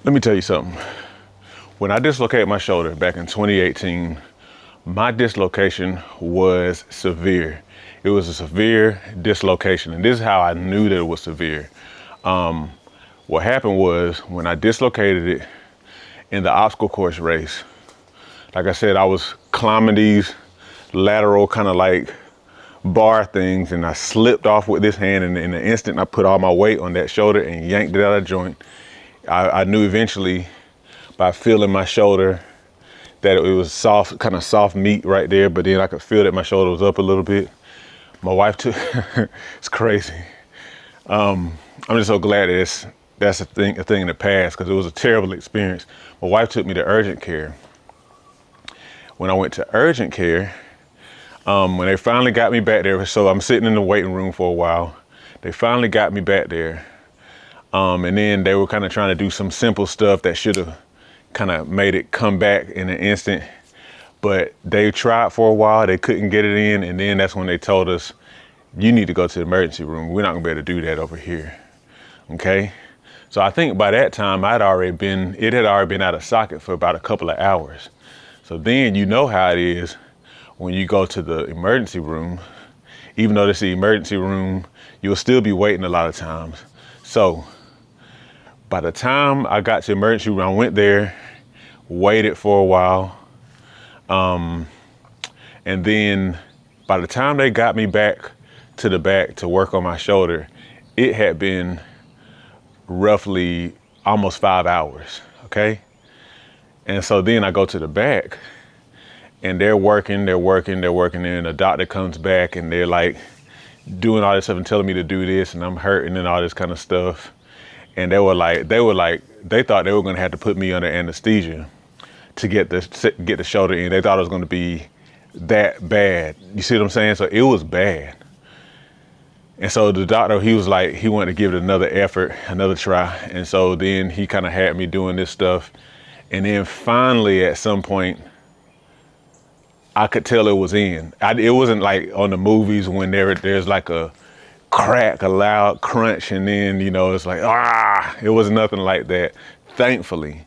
Let me tell you something. When I dislocated my shoulder back in 2018, my dislocation was severe. It was a severe dislocation, and this is how I knew that it was severe. What happened was when I dislocated it in the obstacle course race, like I said, I was climbing these lateral kind of like bar things, and I slipped off with this hand, and in the instant I put all my weight on that shoulder and yanked it out of joint. I knew eventually by feeling my shoulder that it was soft, kind of soft meat right there, but then I could feel that my shoulder was up a little bit. My wife took, it's crazy. I'm just so glad that that's a thing in the past, because it was a terrible experience. My wife took me to urgent care. When I went to urgent care, when they finally got me back there, so I'm sitting in the waiting room for a while. They finally got me back there. And then they were kind of trying to do some simple stuff that should have kind of made it come back in an instant. But they tried for a while, they couldn't get it in. And then that's when they told us, you need to go to the emergency room. We're not gonna be able to do that over here, okay? So I think by that time, it had already been out of socket for about a couple of hours. So then you know how it is when you go to the emergency room. Even though this is the emergency room, you'll still be waiting a lot of times. So by the time I got to the emergency room, I went there, waited for a while. And then by the time they got me back to the back to work on my shoulder, it had been roughly almost 5 hours, okay? And so then I go to the back and they're working, and the doctor comes back and they're like doing all this stuff and telling me to do this, and I'm hurting and all this kind of stuff. And they thought they were gonna have to put me under anesthesia to get the shoulder in. They thought it was gonna be that bad. You see what I'm saying? So it was bad. And so the doctor, he was like, he wanted to give it another effort, another try. And so then he kind of had me doing this stuff. And then finally at some point, I could tell it was in. It wasn't like on the movies when there's like a crack, a loud crunch, and then, you know, it's like, it was nothing like that, thankfully.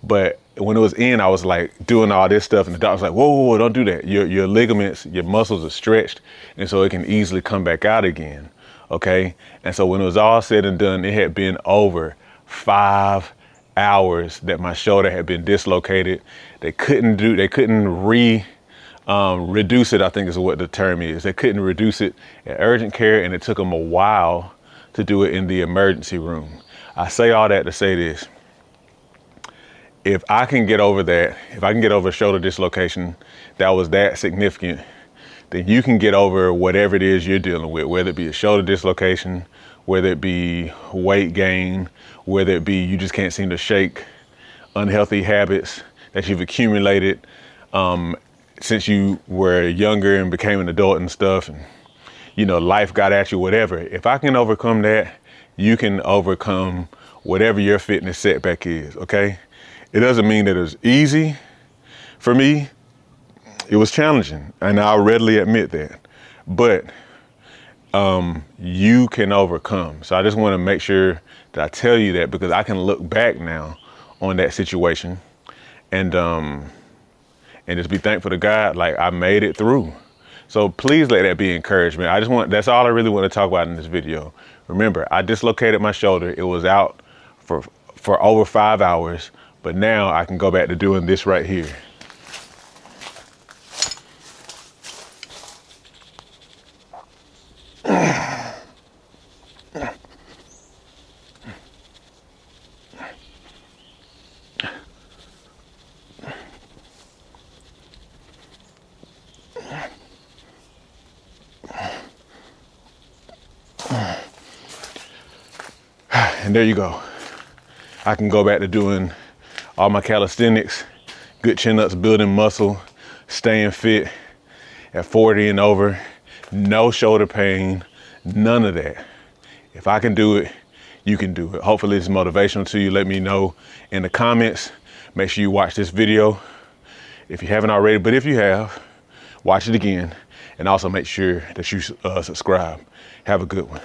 But when it was in, I was like doing all this stuff, and the doctor's like, whoa, don't do that. Your ligaments, your muscles are stretched, and so it can easily come back out again, okay? And so when it was all said and done, it had been over 5 hours that my shoulder had been dislocated. They couldn't reduce it, I think is what the term is. They couldn't reduce it at urgent care, and it took them a while to do it in the emergency room. I say all that to say this. If I can get over that, if I can get over a shoulder dislocation that was that significant, then you can get over whatever it is you're dealing with, whether it be a shoulder dislocation, whether it be weight gain, whether it be you just can't seem to shake unhealthy habits that you've accumulated since you were younger and became an adult and stuff, and you know, life got at you, whatever. If I can overcome that, you can overcome whatever your fitness setback is, okay? It doesn't mean that it was easy. For me, it was challenging, and I'll readily admit that. But you can overcome. So I just want to make sure that I tell you that, because I can look back now on that situation and just be thankful to God, like I made it through. So please let that be encouragement. That's all I really want to talk about in this video. Remember, I dislocated my shoulder. It was out for over 5 hours, but now I can go back to doing this right here. And there you go. I can go back to doing all my calisthenics, good chin-ups, building muscle, staying fit at 40 and over, no shoulder pain, none of that. If I can do it, you can do it. Hopefully it's motivational to you. Let me know in the comments. Make sure you watch this video if you haven't already, but if you have, watch it again, and also make sure that you subscribe. Have a good one.